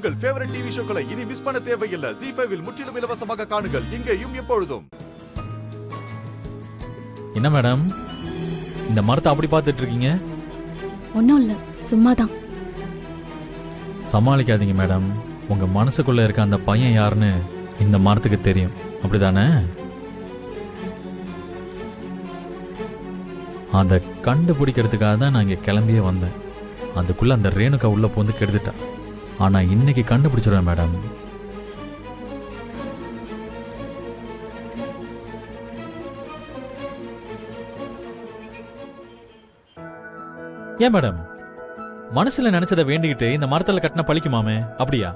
உங்கள் favourite TV ஷோக்களை இனி miss பண்ண தேவையில்லை. ZEE5 இல் முற்றிலும் இலவசமாக காணுங்கள். இங்கேயும் எப்பொழுதும். என்ன மேடம் இந்த மரத்தை அப்படி பார்த்துட்டு இருக்கீங்க? ஒன்றும் இல்லை, சும்மாதான். சமாளிக்காதீங்க மேடம். உங்க மனசுக்குள்ள இருக்க அந்த பையன் யாருன்னு இந்த மரத்துக்கு தெரியும், அப்படிதானே? அதை கண்டுபிடிக்கிறதுக்காக தான் நான் இங்கே கிளம்பியே வந்தேன். அதுக்குள்ள அந்த ரேணுகா உள்ள போந்து கெடுத்துட்டா. ஆனா இன்னைக்கு கண்டுபிடிச்சிருவேன் மேடம். ஏன் மேடம் மனசுல நினைச்சதை வேண்டிக்கிட்டு இந்த மரத்துல கட்டின பழிக்குமாமே, அப்படியா?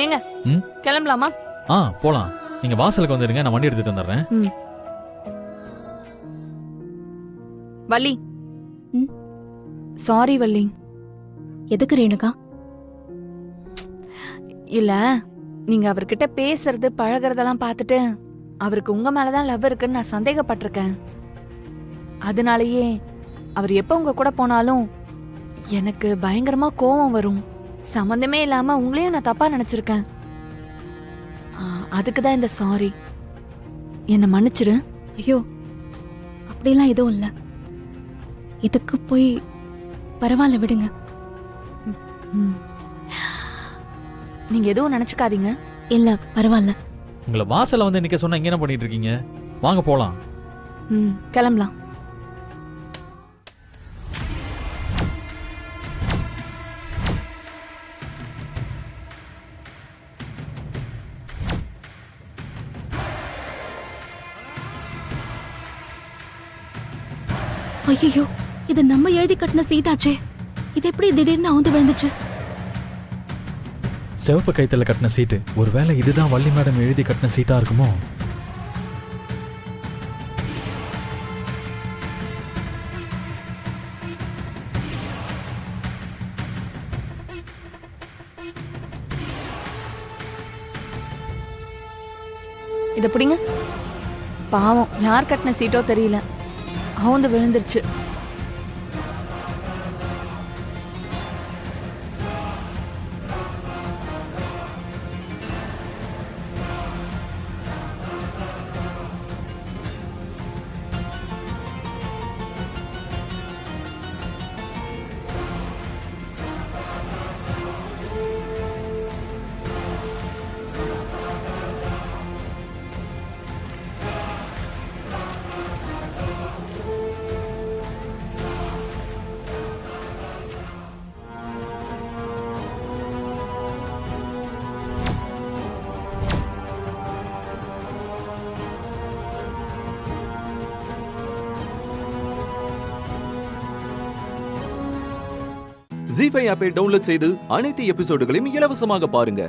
ஏங்க கிளம்பலாமா? போலாம். நீங்க வாசலுக்கு வந்துருங்க, நான் வண்டி எடுத்துட்டு வந்துடுறேன். வள்ளி, சாரி வள்ளி. எதுக்கு ரேணுகா? இல்ல, நீங்க அவர்கிட்ட பேசுறது பழகிறதெல்லாம் பார்த்துட்டு அவருக்கு உங்க மேலதான் லவ் இருக்குன்னு நான் சந்தேகப்பட்டிருக்கேன். அதனாலயே அவர் எப்ப உங்க கூட போனாலும் எனக்கு பயங்கரமா கோபம் வரும். சம்பந்தமே இல்லாம உங்களையும் நான் தப்பா நினைச்சிருக்கேன். அதுக்குதான் இந்த சாரி. என்ன மன்னிச்சிரு. ஐயோ, அப்படிலாம் எதுவும் இல்லை. இதுக்கு போய் பரவாயில்ல, விடுங்க. நீங்க எதுவும் நினைச்சுக்காதீங்க. இல்ல, பரவாயில்ல. உங்களை வாசல்ல வந்து நிக்க சொன்னா இங்க என்ன பண்ணிட்டு இருக்கீங்க? வாங்க போலாம். கிளம்பலாம். ஐயோ, இது நம்ம எழுதி கட்டின சீட்டாச்சே. இது எப்படி திடீர்னு அவுந்து விழுந்துச்சு? சிவப்பு கைத்துல கட்டின சீட்டு. ஒருவேளை இதுதான் வள்ளி மேடம் எழுதி கட்டின சீட்டா இருக்குமோ? இத பிடிங்க. பாவம், யார் கட்டின சீட்டோ தெரியல, அவுந்து விழுந்துருச்சு. ZEE5 ஆப்பை டவுன்லோட் செய்து அனைத்து எபிசோடுகளையும் இலவசமாக பாருங்க.